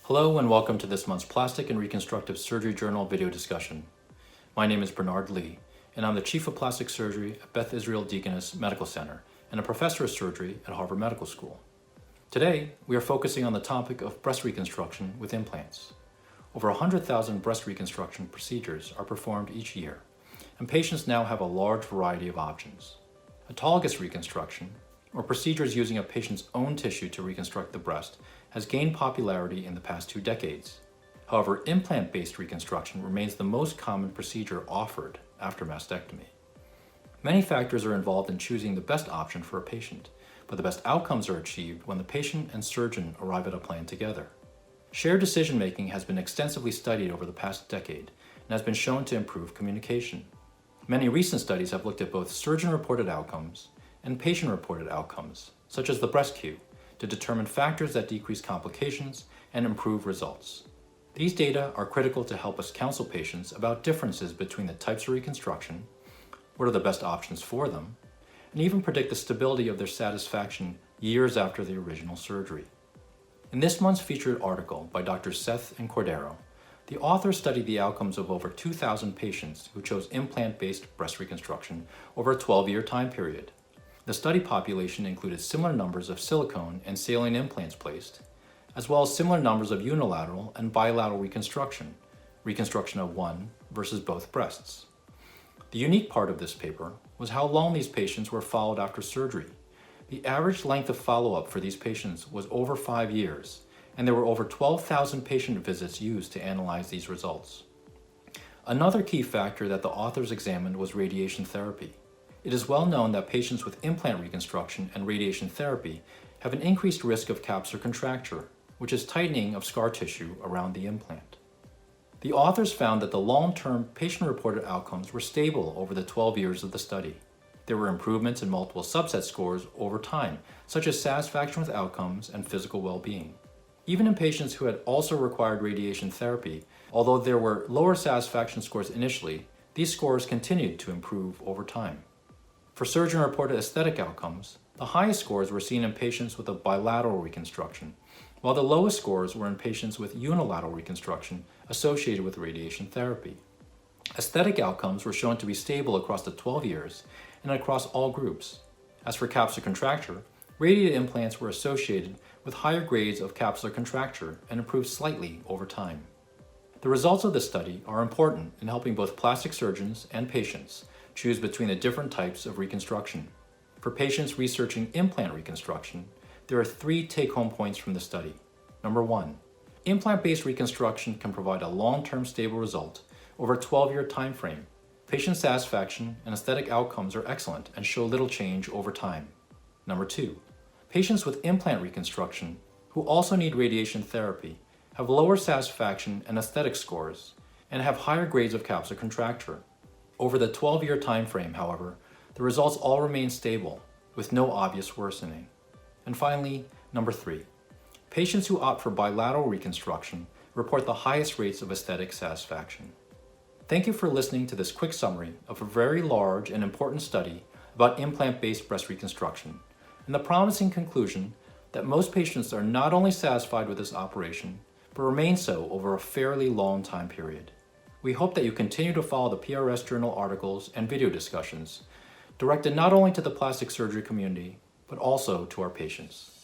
Hello and welcome to this month's Plastic and Reconstructive Surgery Journal video discussion. My name is Bernard Lee, and I'm the Chief of Plastic Surgery at Beth Israel Deaconess Medical Center and a Professor of Surgery at Harvard Medical School. Today, we are focusing on the topic of breast reconstruction with implants. Over 100,000 breast reconstruction procedures are performed each year, and patients now have a large variety of options. Autologous reconstruction, or procedures using a patient's own tissue to reconstruct the breast, has gained popularity in the past 2 decades. However, implant-based reconstruction remains the most common procedure offered after mastectomy. Many factors are involved in choosing the best option for a patient, but the best outcomes are achieved when the patient and surgeon arrive at a plan together. Shared decision-making has been extensively studied over the past decade and has been shown to improve communication. Many recent studies have looked at both surgeon-reported outcomes and patient-reported outcomes, such as the breast Q, to determine factors that decrease complications and improve results. These data are critical to help us counsel patients about differences between the types of reconstruction, what are the best options for them, and even predict the stability of their satisfaction years after the original surgery. In this month's featured article by Dr. Seth and Cordero, the authors studied the outcomes of over 2,000 patients who chose implant-based breast reconstruction over a 12-year time period. The study population included similar numbers of silicone and saline implants placed, as well as similar numbers of unilateral and bilateral reconstruction of one versus both breasts. The unique part of this paper was how long these patients were followed after surgery. The average length of follow-up for these patients was over 5 years, and there were over 12,000 patient visits used to analyze these results. Another key factor that the authors examined was radiation therapy. It is well known that patients with implant reconstruction and radiation therapy have an increased risk of capsular contracture, which is tightening of scar tissue around the implant. The authors found that the long-term patient-reported outcomes were stable over the 12 years of the study. There were improvements in multiple subset scores over time, such as satisfaction with outcomes and physical well-being. Even in patients who had also required radiation therapy, although there were lower satisfaction scores initially, these scores continued to improve over time. For surgeon-reported aesthetic outcomes, the highest scores were seen in patients with a bilateral reconstruction, while the lowest scores were in patients with unilateral reconstruction associated with radiation therapy. Aesthetic outcomes were shown to be stable across the 12 years and across all groups. As for capsular contracture, radiated implants were associated with higher grades of capsular contracture and improved slightly over time. The results of this study are important in helping both plastic surgeons and patients choose between the different types of reconstruction. For patients researching implant reconstruction, there are 3 take-home points from the study. Number 1, implant-based reconstruction can provide a long-term stable result over a 12-year time frame. Patient satisfaction and aesthetic outcomes are excellent and show little change over time. Number 2, patients with implant reconstruction who also need radiation therapy have lower satisfaction and aesthetic scores and have higher grades of capsular contracture. Over the 12-year time frame, however, the results all remain stable, with no obvious worsening. And finally, number 3, patients who opt for bilateral reconstruction report the highest rates of aesthetic satisfaction. Thank you for listening to this quick summary of a very large and important study about implant-based breast reconstruction, and the promising conclusion that most patients are not only satisfied with this operation, but remain so over a fairly long time period. We hope that you continue to follow the PRS Journal articles and video discussions, directed not only to the plastic surgery community, but also to our patients.